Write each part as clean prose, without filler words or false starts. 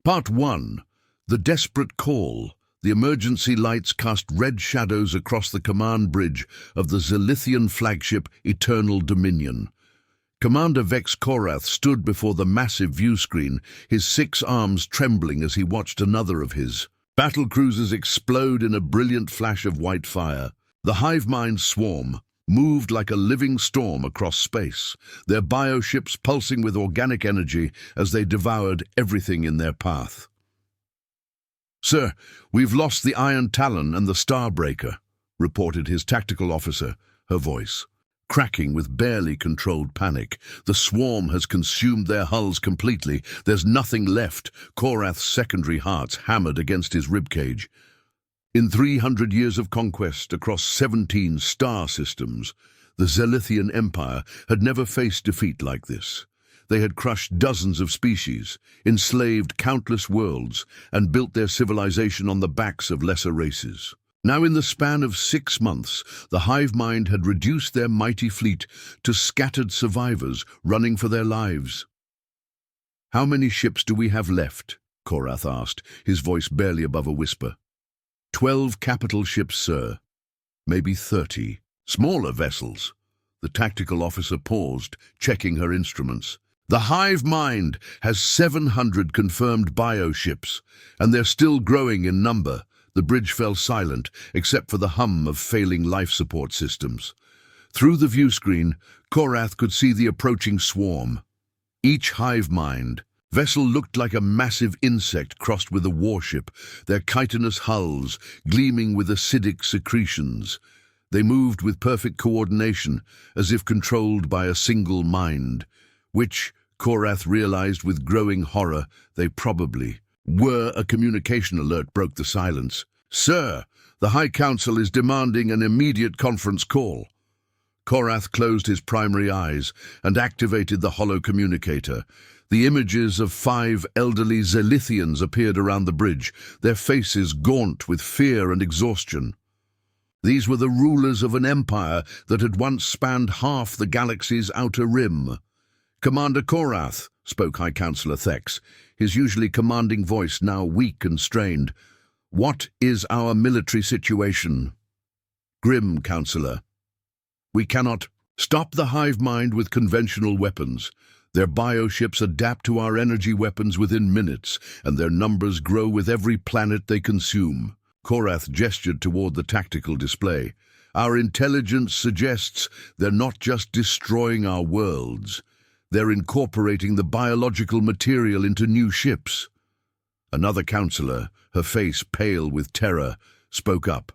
Part 1. The Desperate Call. The emergency lights cast red shadows across the command bridge of the Zilithian flagship Eternal Dominion. Commander Vex Korath stood before the massive viewscreen, his 6 arms trembling as he watched another of his battle cruisers explode in a brilliant flash of white fire. The hive mind swarm moved like a living storm across space, their bioships pulsing with organic energy as they devoured everything in their path. "Sir, we've lost the Iron Talon and the Starbreaker," reported his tactical officer, her voice cracking with barely controlled panic. "The swarm has consumed their hulls completely. There's nothing left." Korath's secondary hearts hammered against his ribcage. In 300 years of conquest across 17 star systems, the Zilithian Empire had never faced defeat like this. They had crushed dozens of species, enslaved countless worlds, and built their civilization on the backs of lesser races. Now, in the span of 6 months, the hive mind had reduced their mighty fleet to scattered survivors running for their lives. "How many ships do we have left?" Korath asked, his voice barely above a whisper. 12 capital ships, sir. Maybe 30. Smaller vessels." The tactical officer paused, checking her instruments. "The hive mind has 700 confirmed bioships, and they're still growing in number." The bridge fell silent, except for the hum of failing life support systems. Through the viewscreen, Korath could see the approaching swarm. Each hive mind vessel looked like a massive insect crossed with a warship, their chitinous hulls gleaming with acidic secretions. They moved with perfect coordination, as if controlled by a single mind, which, Korath realized with growing horror, they probably were. A communication alert broke the silence. "Sir, the High Council is demanding an immediate conference call." Korath closed his primary eyes and activated the hollow communicator. The images of 5 elderly Zilithians appeared around the bridge, their faces gaunt with fear and exhaustion. These were the rulers of an empire that had once spanned half the galaxy's outer rim. "Commander Korath," spoke High Councillor Thex, his usually commanding voice now weak and strained. "What is our military situation?" "Grim, Councillor. We cannot stop the hive mind with conventional weapons. Their bioships adapt to our energy weapons within minutes, and their numbers grow with every planet they consume." Korath gestured toward the tactical display. "Our intelligence suggests they're not just destroying our worlds. They're incorporating the biological material into new ships." Another councillor, her face pale with terror, spoke up.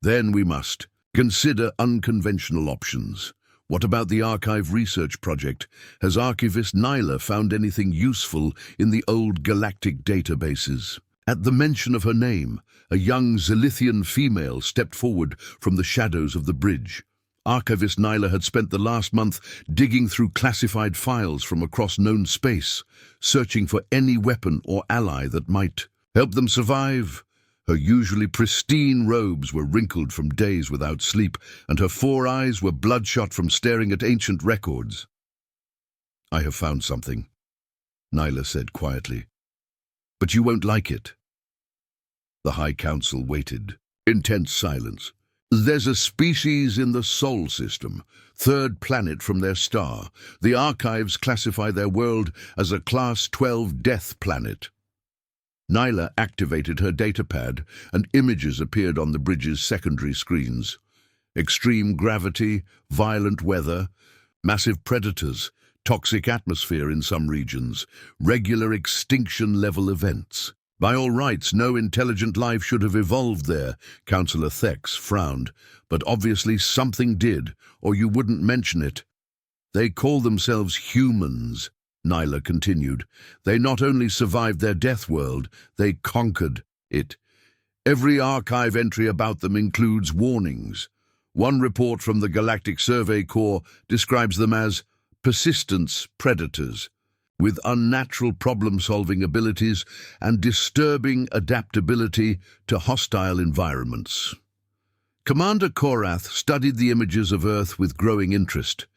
"Then we must consider unconventional options. What about the archive research project? Has archivist Nyla found anything useful in the old Galactic databases?" At the mention of her name, a young Zilithian female stepped forward from the shadows of the bridge. Archivist Nyla had spent the last month digging through classified files from across known space, searching for any weapon or ally that might help them survive. Her usually pristine robes were wrinkled from days without sleep, and her 4 eyes were bloodshot from staring at ancient records. "I have found something," Nyla said quietly. "But you won't like it." The High Council waited. Intense silence. "There's a species in the Sol system, 3rd planet from their star. The archives classify their world as a Class 12 death planet." Nyla activated her datapad, and images appeared on the bridge's secondary screens. Extreme gravity, violent weather, massive predators, toxic atmosphere in some regions, regular extinction-level events. "By all rights, no intelligent life should have evolved there," Councillor Thex frowned, "but obviously something did, or you wouldn't mention it." "They call themselves humans," Nyla continued. "They not only survived their death world, they conquered it. Every archive entry about them includes warnings. One report from the Galactic Survey Corps describes them as persistence predators, with unnatural problem-solving abilities and disturbing adaptability to hostile environments." Commander Korath studied the images of Earth with growing interest.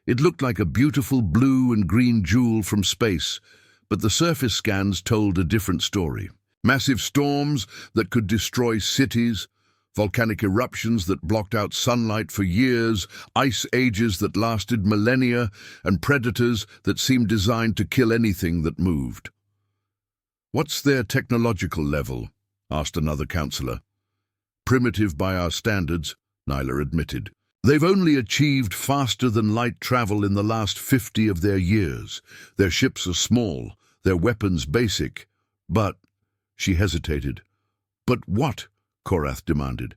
It looked like a beautiful blue and green jewel from space, but the surface scans told a different story. Massive storms that could destroy cities, volcanic eruptions that blocked out sunlight for years, ice ages that lasted millennia, and predators that seemed designed to kill anything that moved. "What's their technological level?" asked another counselor. "Primitive by our standards," Nyla admitted. "They've only achieved faster-than-light travel in the last 50 of their years. Their ships are small, their weapons basic, but—" She hesitated. "But what?" Korath demanded.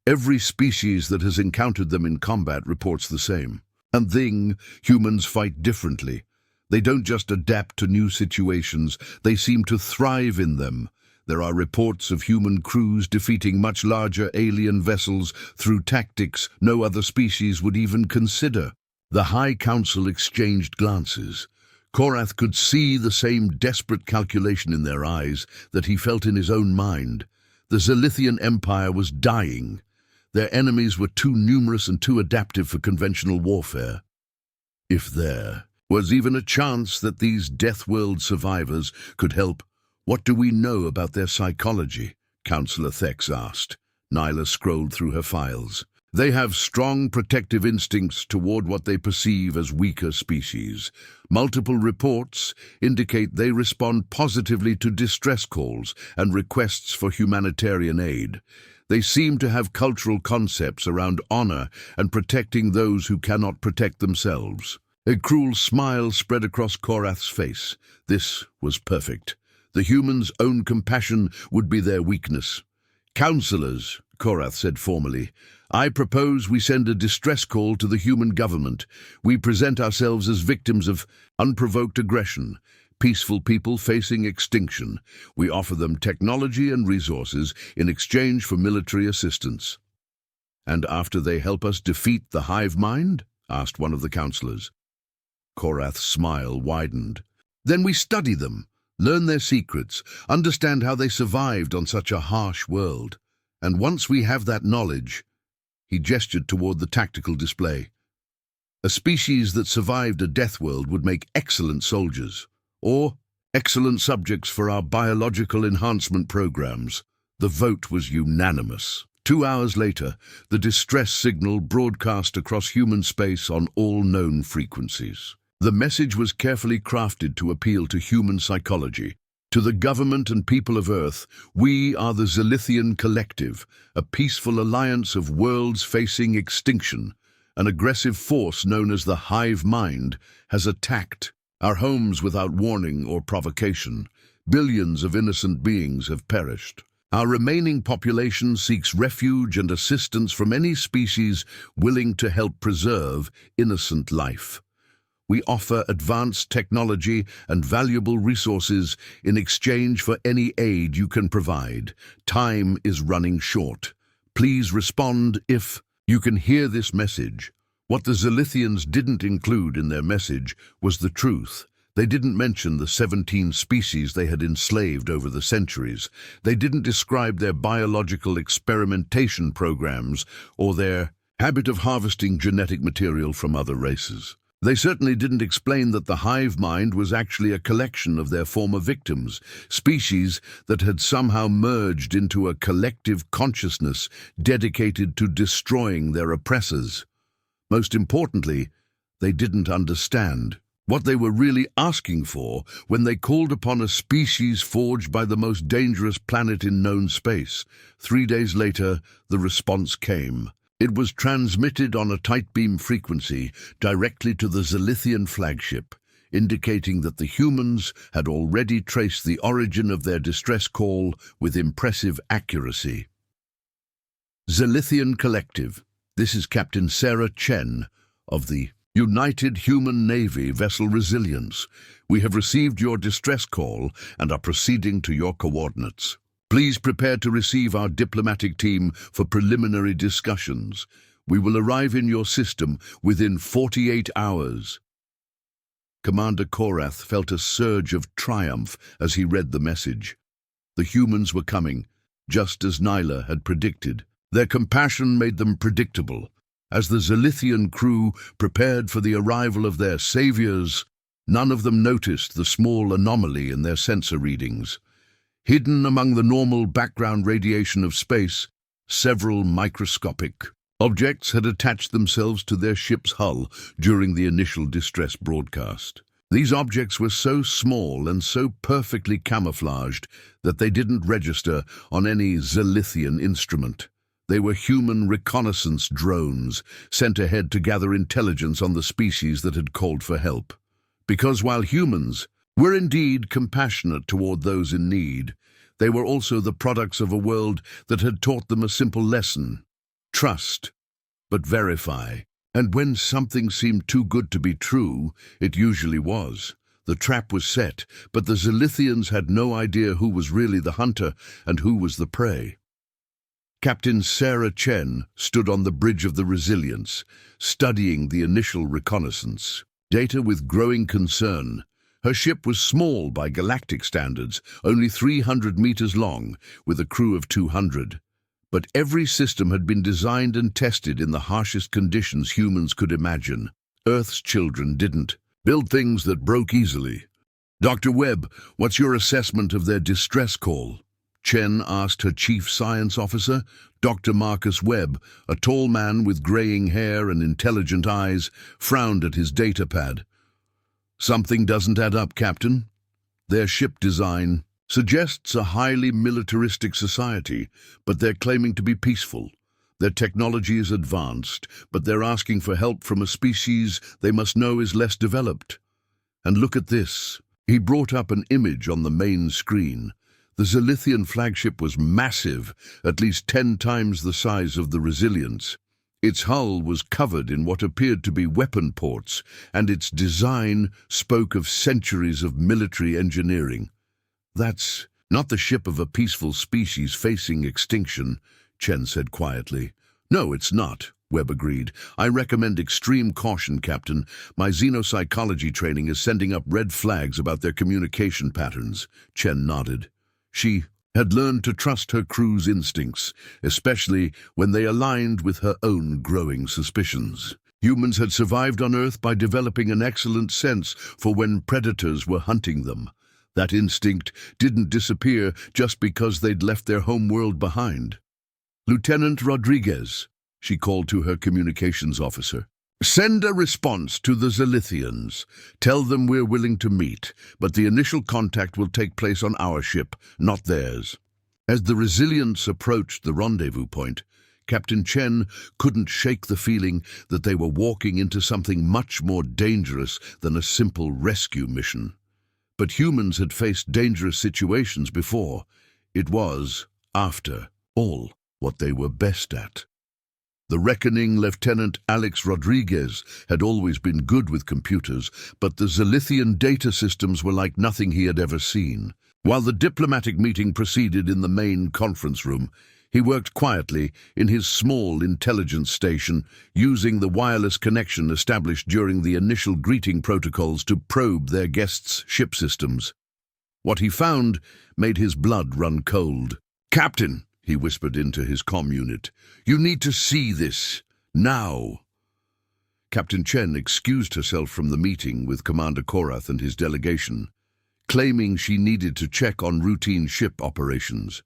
"Every species that has encountered them in combat reports the same. And humans fight differently. They don't just adapt to new situations, they seem to thrive in them. There are reports of human crews defeating much larger alien vessels through tactics no other species would even consider." The High Council exchanged glances. Korath could see the same desperate calculation in their eyes that he felt in his own mind. The Zilithian Empire was dying. Their enemies were too numerous and too adaptive for conventional warfare. If there was even a chance that these Deathworld survivors could help, "What do we know about their psychology?" Councillor Thex asked. Nyla scrolled through her files. "They have strong protective instincts toward what they perceive as weaker species. Multiple reports indicate they respond positively to distress calls and requests for humanitarian aid. They seem to have cultural concepts around honor and protecting those who cannot protect themselves." A cruel smile spread across Korath's face. This was perfect. The humans' own compassion would be their weakness. "Councillors," Korath said formally, "I propose we send a distress call to the human government. We present ourselves as victims of unprovoked aggression, peaceful people facing extinction. We offer them technology and resources in exchange for military assistance." "And after they help us defeat the hive mind?" asked one of the councillors. Korath's smile widened. "Then we study them, learn their secrets, understand how they survived on such a harsh world. And once we have that knowledge—" He gestured toward the tactical display. "A species that survived a death world would make excellent soldiers, or excellent subjects for our biological enhancement programs." The vote was unanimous. 2 hours later, the distress signal broadcast across human space on all known frequencies. The message was carefully crafted to appeal to human psychology. "To the government and people of Earth, we are the Zilithian Collective, a peaceful alliance of worlds facing extinction. An aggressive force known as the Hive Mind has attacked our homes without warning or provocation. Billions of innocent beings have perished. Our remaining population seeks refuge and assistance from any species willing to help preserve innocent life. We offer advanced technology and valuable resources in exchange for any aid you can provide. Time is running short. Please respond if you can hear this message." What the Zilithians didn't include in their message was the truth. They didn't mention the 17 species they had enslaved over the centuries. They didn't describe their biological experimentation programs or their habit of harvesting genetic material from other races. They certainly didn't explain that the hive mind was actually a collection of their former victims, species that had somehow merged into a collective consciousness dedicated to destroying their oppressors. Most importantly, they didn't understand what they were really asking for when they called upon a species forged by the most dangerous planet in known space. 3 days later, the response came. It was transmitted on a tight beam frequency directly to the Zilithian flagship, indicating that the humans had already traced the origin of their distress call with impressive accuracy. Zilithian Collective. This is Captain Sarah Chen of the United Human Navy vessel Resilience. We have received your distress call and are proceeding to your coordinates. Please prepare to receive our diplomatic team for preliminary discussions. We will arrive in your system within 48 hours. Commander Korath felt a surge of triumph as he read the message. The humans were coming, just as Nyla had predicted. Their compassion made them predictable. As the Zilithian crew prepared for the arrival of their saviors, None of them noticed the small anomaly in their sensor readings. Hidden among the normal background radiation of space, several microscopic objects had attached themselves to their ship's hull during the initial distress broadcast. These objects were so small and so perfectly camouflaged that they didn't register on any Zilithian instrument. They were human reconnaissance drones sent ahead to gather intelligence on the species that had called for help. Because while humans were indeed compassionate toward those in need, they were also the products of a world that had taught them a simple lesson: trust, but verify. And when something seemed too good to be true, it usually was. The trap was set, but the Zilithians had no idea who was really the hunter and who was the prey. Captain Sarah Chen stood on the bridge of the Resilience, studying the initial reconnaissance data with growing concern. Her ship was small by galactic standards, only 300 meters long, with a crew of 200. But every system had been designed and tested in the harshest conditions humans could imagine. Earth's children didn't build things that broke easily. "Dr. Webb, what's your assessment of their distress call?" Chen asked her chief science officer. Dr. Marcus Webb, a tall man with graying hair and intelligent eyes, frowned at his data pad. "Something doesn't add up, Captain. Their ship design suggests a highly militaristic society, but they're claiming to be peaceful. Their technology is advanced, but they're asking for help from a species they must know is less developed. And look at this." He brought up an image on the main screen. The Zilithian flagship was massive, at least 10 times the size of the Resilience. Its hull was covered in what appeared to be weapon ports, and its design spoke of centuries of military engineering. "That's not the ship of a peaceful species facing extinction," Chen said quietly. "No, it's not," Webb agreed. "I recommend extreme caution, Captain. My xenopsychology training is sending up red flags about their communication patterns." Chen nodded. She had learned to trust her crew's instincts, especially when they aligned with her own growing suspicions. Humans had survived on Earth by developing an excellent sense for when predators were hunting them. That instinct didn't disappear just because they'd left their home world behind. "Lieutenant Rodriguez," she called to her communications officer, "send a response to the Zilithians. Tell them we're willing to meet, but the initial contact will take place on our ship, not theirs." As the Resilience approached the rendezvous point, Captain Chen couldn't shake the feeling that they were walking into something much more dangerous than a simple rescue mission. But humans had faced dangerous situations before. It was, after all, what they were best at. The reckoning Lieutenant Alex Rodriguez had always been good with computers, but the Zilithian data systems were like nothing he had ever seen. While the diplomatic meeting proceeded in the main conference room, he worked quietly in his small intelligence station, using the wireless connection established during the initial greeting protocols to probe their guests' ship systems. What he found made his blood run cold. "Captain," he whispered into his comm unit, "you need to see this, now." Captain Chen excused herself from the meeting with Commander Korath and his delegation, claiming she needed to check on routine ship operations.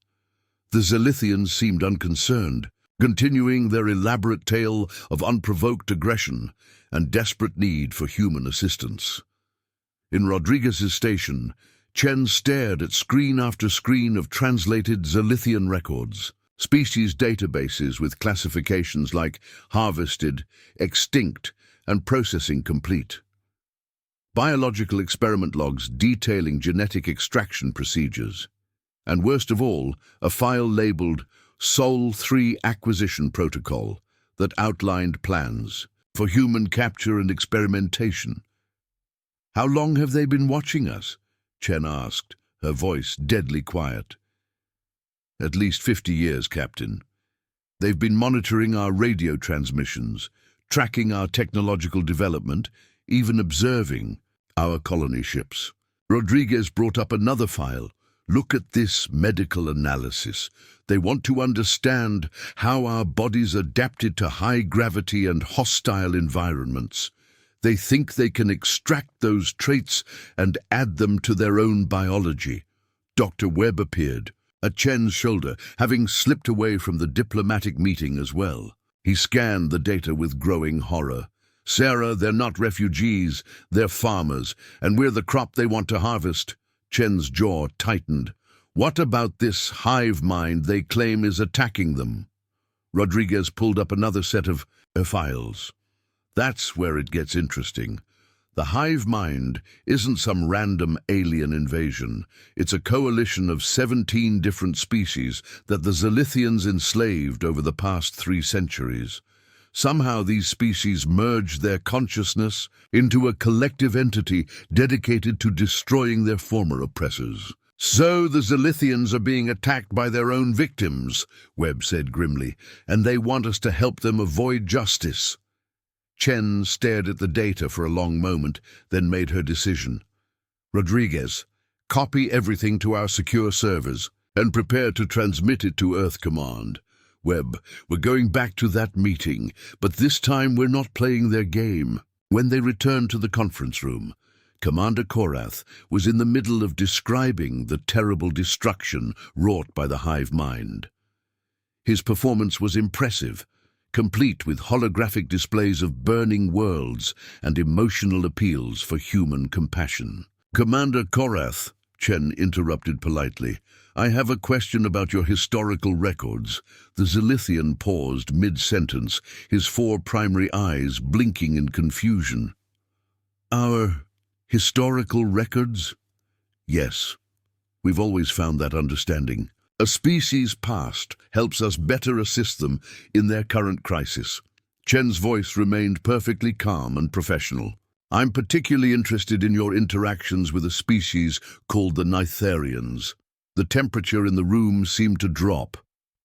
The Zilithians seemed unconcerned, continuing their elaborate tale of unprovoked aggression and desperate need for human assistance. In Rodriguez's station, Chen stared at screen after screen of translated Zilithian records, species databases with classifications like harvested, extinct, and processing complete. Biological experiment logs detailing genetic extraction procedures. And worst of all, a file labeled Sol 3 Acquisition Protocol that outlined plans for human capture and experimentation. "How long have they been watching us?" Chen asked, her voice deadly quiet. "At least 50 years, Captain. They've been monitoring our radio transmissions, tracking our technological development, even observing our colony ships." Rodriguez brought up another file. "Look at this medical analysis. They want to understand how our bodies adapted to high gravity and hostile environments. They think they can extract those traits and add them to their own biology. Dr. Webb appeared, at Chen's shoulder, having slipped away from the diplomatic meeting as well. He scanned the data with growing horror. "Sarah, they're not refugees, they're farmers, and we're the crop they want to harvest." Chen's jaw tightened. "What about this hive mind they claim is attacking them?" Rodriguez pulled up another set of files. "That's where it gets interesting. The hive mind isn't some random alien invasion. It's a coalition of 17 different species that the Zilithians enslaved over the past 3 centuries. Somehow these species merged their consciousness into a collective entity dedicated to destroying their former oppressors. "So the Zilithians are being attacked by their own victims," Webb said grimly, "and they want us to help them avoid justice." Chen stared at the data for a long moment, then made her decision. "Rodriguez, copy everything to our secure servers and prepare to transmit it to Earth Command. Webb, we're going back to that meeting, but this time we're not playing their game." When they returned to the conference room, Commander Korath was in the middle of describing the terrible destruction wrought by the hive mind. His performance was impressive, complete with holographic displays of burning worlds and emotional appeals for human compassion. "Commander Korath," Chen interrupted politely, "I have a question about your historical records." The Zilithian paused mid-sentence, his 4 primary eyes blinking in confusion. "Our historical records?" "Yes. We've always found that understanding. A species' past helps us better assist them in their current crisis." Chen's voice remained perfectly calm and professional. "I'm particularly interested in your interactions with a species called the Nitharians." The temperature in the room seemed to drop.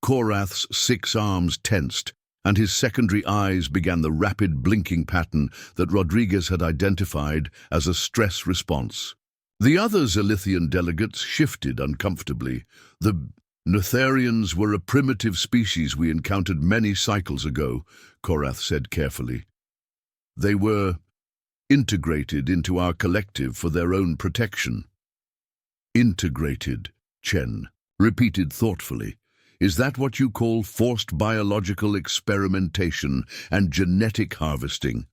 Korath's 6 arms tensed, and his secondary eyes began the rapid blinking pattern that Rodriguez had identified as a stress response. The other Zilithian delegates shifted uncomfortably. "The Nitharians were a primitive species we encountered many cycles ago," Korath said carefully. "They were integrated into our collective for their own protection." "Integrated," Chen repeated thoughtfully. "Is that what you call forced biological experimentation and genetic harvesting?"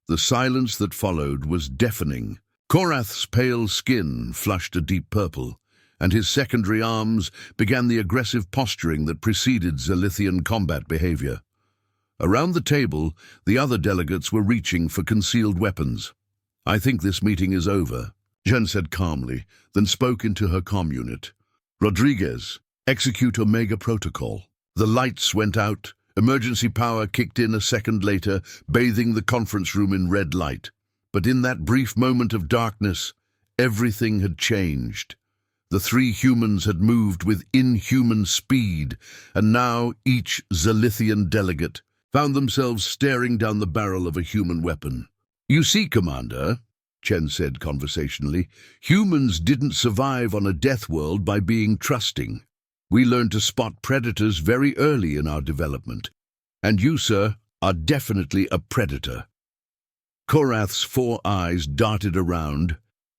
The silence that followed was deafening. Korath's pale skin flushed a deep purple, and his secondary arms began the aggressive posturing that preceded Zilithian combat behavior. Around the table, the other delegates were reaching for concealed weapons. "I think this meeting is over," Chen said calmly, then spoke into her comm unit. "Rodriguez, execute Omega Protocol." The lights went out. Emergency power kicked in a second later, bathing the conference room in red light. But in that brief moment of darkness, everything had changed. The 3 humans had moved with inhuman speed, and now each Zilithian delegate found themselves staring down the barrel of a human weapon. "You see, Commander," Chen said conversationally, "humans didn't survive on a death world by being trusting. We learned to spot predators very early in our development. And you, sir, are definitely a predator." Korath's 4 eyes darted around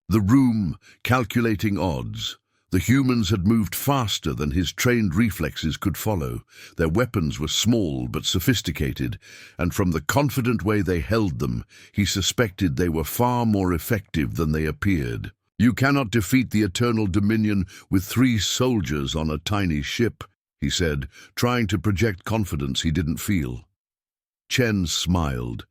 the room, calculating odds. The humans had moved faster than his trained reflexes could follow. Their weapons were small but sophisticated, and from the confident way they held them, he suspected they were far more effective than they appeared. "You cannot defeat the Eternal Dominion with 3 soldiers on a tiny ship," he said, trying to project confidence he didn't feel. Chen smiled,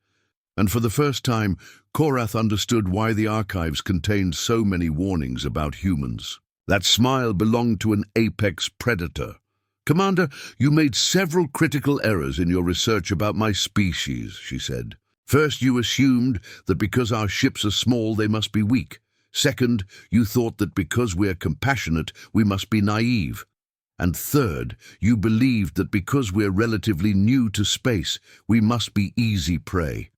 and for the first time, Korath understood why the archives contained so many warnings about humans. That smile belonged to an apex predator. "Commander, you made several critical errors in your research about my species," she said. "First, you assumed that because our ships are small, they must be weak. Second, you thought that because we're compassionate, we must be naive. And third, you believed that because we're relatively new to space, we must be easy prey."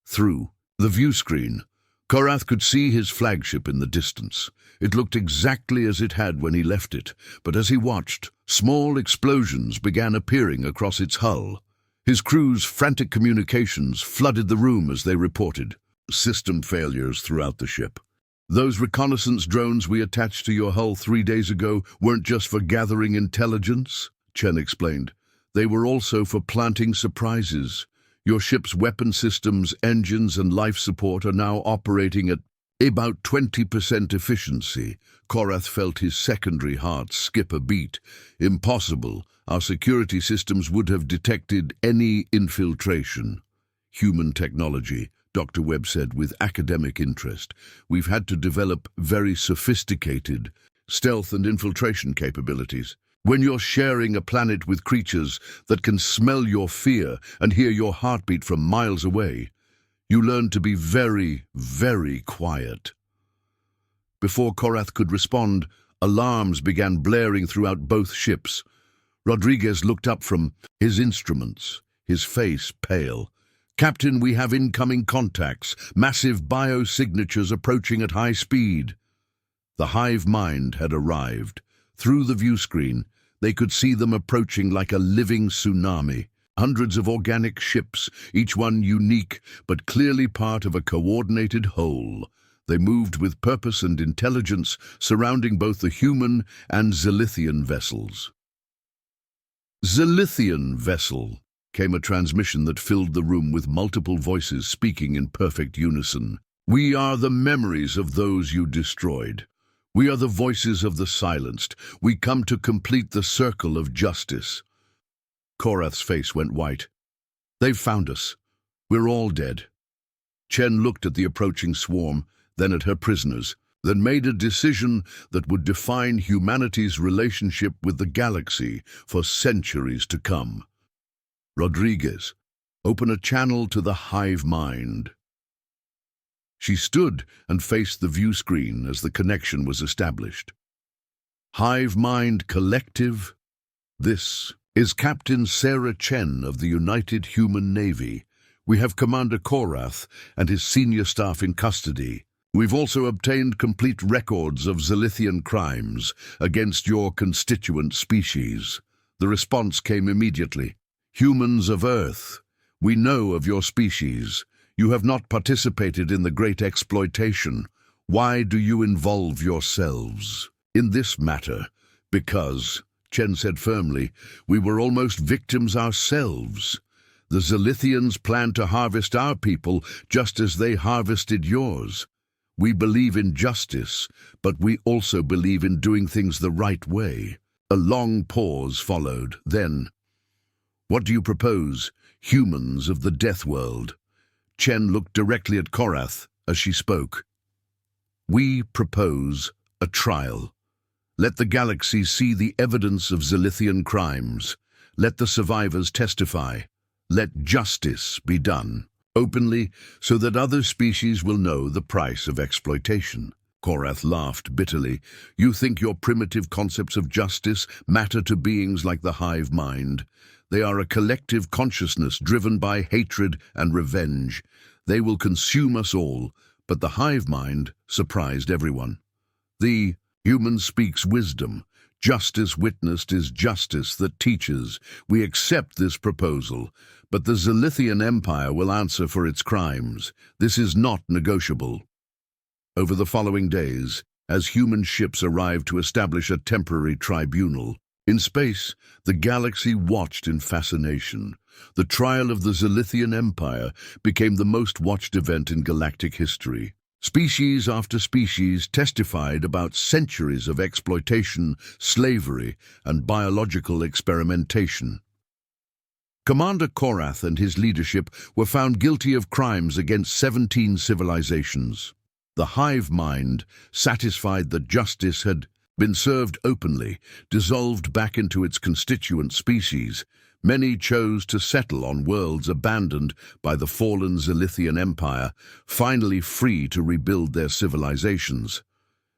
Through the view screen, Korath could see his flagship in the distance. It looked exactly as it had when he left it, but as he watched, small explosions began appearing across its hull. His crew's frantic communications flooded the room as they reported system failures throughout the ship. Those reconnaissance drones we attached to your hull 3 days ago weren't just for gathering intelligence, Chen explained. They were also for planting surprises. Your ship's weapon systems, engines, and life support are now operating at about 20% efficiency. Korath felt his secondary heart skip a beat. Impossible. Our security systems would have detected any infiltration. Human technology, Dr. Webb said with academic interest. We've had to develop very sophisticated stealth and infiltration capabilities. When you're sharing a planet with creatures that can smell your fear and hear your heartbeat from miles away, you learn to be very, very quiet. Before Korath could respond, alarms began blaring throughout both ships. Rodriguez looked up from his instruments, his face pale. Captain, we have incoming contacts, massive biosignatures approaching at high speed. The hive mind had arrived. Through the view screen, they could see them approaching like a living tsunami. Hundreds of organic ships, each one unique, but clearly part of a coordinated whole. They moved with purpose and intelligence, surrounding both the human and Zilithian vessels. Zilithian vessel, came a transmission that filled the room with multiple voices speaking in perfect unison. We are the memories of those you destroyed. We are the voices of the silenced. We come to complete the circle of justice. Korath's face went white. They've found us. We're all dead. Chen looked at the approaching swarm, then at her prisoners, then made a decision that would define humanity's relationship with the galaxy for centuries to come. Rodriguez, open a channel to the hive mind. She stood and faced the view screen as the connection was established. Hive Mind Collective. This is Captain Sarah Chen of the United Human Navy. We have Commander Korath and his senior staff in custody. We've also obtained complete records of Zilithian crimes against your constituent species. The response came immediately. Humans of Earth, we know of your species. You have not participated in the great exploitation. Why do you involve yourselves in this matter? Because, Chen said firmly, we were almost victims ourselves. The Zilithians plan to harvest our people just as they harvested yours. We believe in justice, but we also believe in doing things the right way. A long pause followed. Then, what do you propose, humans of the Death World? Chen looked directly at Korath as she spoke. We propose a trial. Let the galaxy see the evidence of Zilithian crimes. Let the survivors testify. Let justice be done, openly, so that other species will know the price of exploitation. Korath laughed bitterly. You think your primitive concepts of justice matter to beings like the hive mind? They are a collective consciousness driven by hatred and revenge. They will consume us all, but the hive mind surprised everyone. The human speaks wisdom. Justice witnessed is justice that teaches. We accept this proposal, but the Zilithian Empire will answer for its crimes. This is not negotiable. Over the following days, as human ships arrived to establish a temporary tribunal, in space, the galaxy watched in fascination. The trial of the Zilithian Empire became the most watched event in galactic history. Species after species testified about centuries of exploitation, slavery, and biological experimentation. Commander Korath and his leadership were found guilty of crimes against 17 civilizations. The hive mind, satisfied that justice had been served openly, dissolved back into its constituent species. Many chose to settle on worlds abandoned by the fallen Zilithian Empire, finally free to rebuild their civilizations.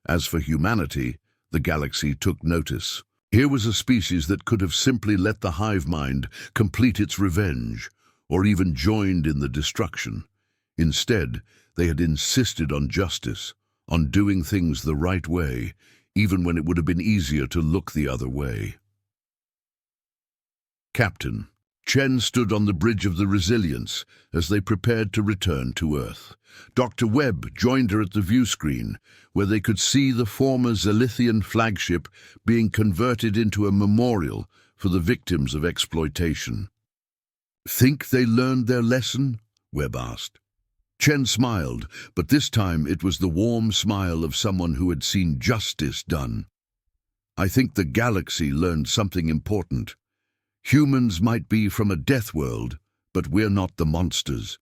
As for humanity, the galaxy took notice. Here was a species that could have simply let the hive mind complete its revenge, or even joined in the destruction. Instead, they had insisted on justice, on doing things the right way, even when it would have been easier to look the other way. Captain, Chen stood on the bridge of the Resilience as they prepared to return to Earth. Dr. Webb joined her at the view screen, where they could see the former Zilithian flagship being converted into a memorial for the victims of exploitation. "Think they learned their lesson?" Webb asked. Chen smiled, but this time it was the warm smile of someone who had seen justice done. "I think the galaxy learned something important. Humans might be from a death world, but we're not the monsters.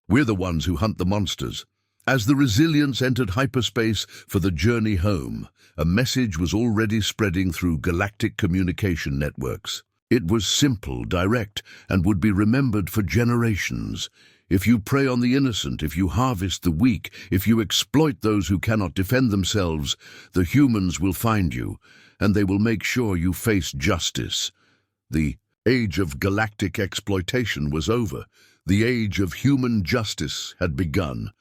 We're the ones who hunt the monsters." As the Resilience entered hyperspace for the journey home, a message was already spreading through galactic communication networks. It was simple, direct, and would be remembered for generations. "If you prey on the innocent, if you harvest the weak, if you exploit those who cannot defend themselves, the humans will find you, and they will make sure you face justice." The age of galactic exploitation was over. The age of human justice had begun.